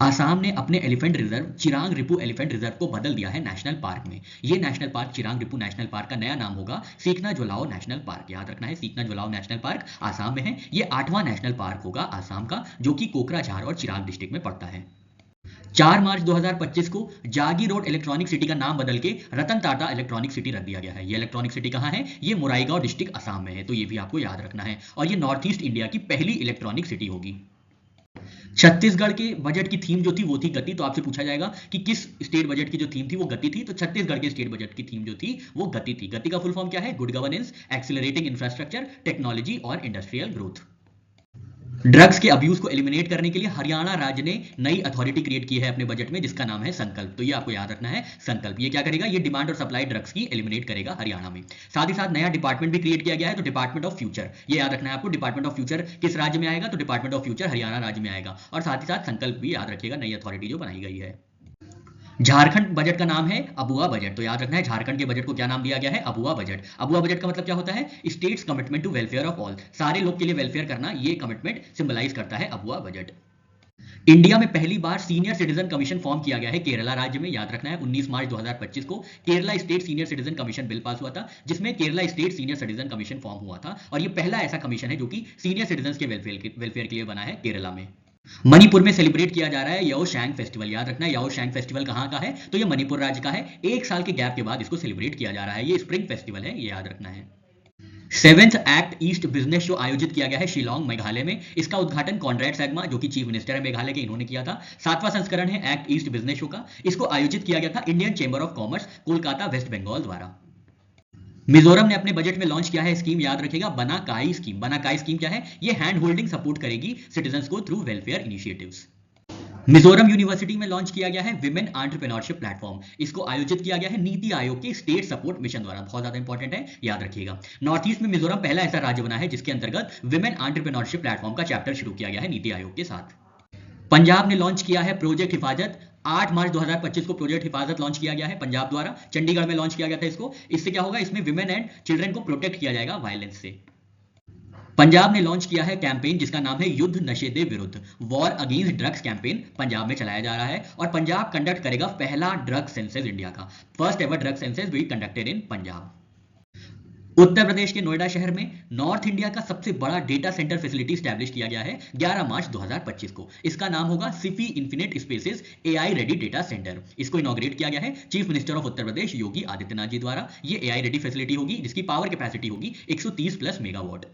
आसाम ने अपने elephant reserve Chirang Ripu elephant reserve को बदल दिया है नेशनल पार्क में। ये national park Chirang Ripu national park का नया नाम होगा सीखना जोलाओ नेशनल पार्क। याद रखना है, सीखना जोलाओ नेशनल पार्क आसाम में है। ये 8वां नेशनल पार्क होगा आसाम का, जो कि कोकराझार और चिरांग डिस्ट्रिक्ट में पड़ता है। 4 मार्च 2025 को जागी रोड इलेक्ट्रॉनिक सिटी का नाम बदल के रतन टाटा इलेक्ट्रॉनिक सिटी रख दिया गया है। ये इलेक्ट्रॉनिक सिटी कहाँ है? ये मोराईगांव डिस्ट्रिक्ट असम में है, तो ये भी आपको याद रखना है। और ये नॉर्थ ईस्ट इंडिया की पहली इलेक्ट्रॉनिक सिटी होगी। छत्तीसगढ़ के बजट की थीम जो थी वो थी गति। तो आपसे पूछा जाएगा कि किस स्टेट बजट की जो थीम थी वो गति थी, तो छत्तीसगढ़ के स्टेट बजट की थीम जो थी वो गति थी। गति का फुल फॉर्म क्या है? Good governance, accelerating infrastructure, technology और इंडस्ट्रियल ग्रोथ। ड्रग्स के अब्यूज को एलिमिनेट करने के लिए हरियाणा राज्य ने नई अथॉरिटी क्रिएट की है अपने बजट में, जिसका नाम है संकल्प। तो ये आपको याद रखना है, संकल्प। ये क्या करेगा? ये डिमांड और सप्लाई ड्रग्स की एलिमिनेट करेगा हरियाणा में। साथ ही साथ नया डिपार्टमेंट भी क्रिएट किया गया है, तो डिपार्टमेंट ऑफ फ्यूचर। ये याद रखना है आपको, डिपार्टमेंट ऑफ फ्यूचर किस राज्य में आएगा? तो डिपार्टमेंट ऑफ फ्यूचर हरियाणा राज्य में आएगा। और साथ ही साथ संकल्प भी याद रखिएगा, नई अथॉरिटी जो बनाई गई है। झारखंड बजट का नाम है अबुआ बजट। तो याद रखना है, झारखंड के बजट को क्या नाम दिया गया है? अबुआ बजट। अबुआ बजट का मतलब क्या होता है? State's commitment to welfare of all. सारे लोग के लिए वेलफेयर करना, ये कमिटमेंट सिंबलाइज करता है अबुआ बजट। इंडिया में पहली बार सीनियर सिटीजन कमीशन फॉर्म किया गया है केरला राज्य में। याद रखना है, 19 मार्च 2025 को Kerala state senior citizen commission bill pass हुआ था, जिसमें Kerala state senior citizen commission form हुआ था। और ये पहला ऐसा कमीशन है जो कि सीनियर सिटीजन के वेलफेयर के लिए बना है केरला में। मणिपुर में सेलिब्रेट किया जा रहा है याओशैंग फेस्टिवल। याद रखना है, याओशैंग फेस्टिवल कहाँ का है? तो ये मणिपुर राज्य का है। 1 साल के गैप के बाद इसको सेलिब्रेट किया जा रहा है। ये स्प्रिंग फेस्टिवल है, ये याद रखना है। 7th act east business show आयोजित किया गया है शिलोंग मेघालय में। इसका उद्घाटन कॉनरेड सैंगमा, जो कि चीफ मिनिस्टर है मेघालय के, इन्होंने किया था। 7वां संस्करण है एक्ट ईस्ट बिजनेस शो का। इसको आयोजित किया गया था Indian chamber of commerce Kolkata West Bengal द्वारा। मिजोरम ने अपने बजट में लॉन्च किया है स्कीम, याद रखिएगा, बनाकाई स्कीम। बनाकाई स्कीम क्या है? ये हैंड होल्डिंग सपोर्ट करेगी सिटीजंस को through welfare initiatives. Mizoram university में लॉन्च किया गया है विमेन एंटरप्रेन्योरशिप प्लेटफॉर्म। इसको आयोजित किया गया है नीति आयोग के स्टेट सपोर्ट मिशन द्वारा। बहुत ज्यादा इंपॉर्टेंट है, याद रखिएगा। नॉर्थ ईस्ट में मिजोरम पहला ऐसा राज्य बना है जिसके अंतर्गत विमेन एंटरप्रेन्योरशिप प्लेटफॉर्म का चैप्टर शुरू किया गया है नीति आयोग के साथ। पंजाब ने लॉन्च किया है प्रोजेक्ट हिफाजत। 8 मार्च 2025 को प्रोजेक्ट हिफाजत लॉन्च किया गया है पंजाब द्वारा। चंडीगढ़ में लॉन्च किया गया था इसको। इससे क्या होगा? इसमें विमेन एंड चिल्ड्रन को प्रोटेक्ट किया जाएगा वायलेंस से। पंजाब ने लॉन्च किया है कैंपेन जिसका नाम है युद्ध नशे दे विरुद्ध। War against drugs campaign Punjab में चलाया जा रहा है। और पंजाब कंडक्ट करेगा पहला ड्रग सेंसस इंडिया का। First ever drug census will conducted in Punjab. Uttar Pradesh के नोएडा शहर में नॉर्थ इंडिया का सबसे बड़ा डेटा सेंटर फैसिलिटी स्टैब्लिश किया गया है 11 मार्च 2025 को। इसका नाम होगा Sify infinite spaces AI ready data centre. इसको इनॉग्रेट किया गया है chief minister of Uttar Pradesh Yogi Adityanath ji द्वारा। ये एआई रेडी फैसिलिटी होगी जिसकी पावर कैपेसिटी होगी 130 प्लस मेगावाट।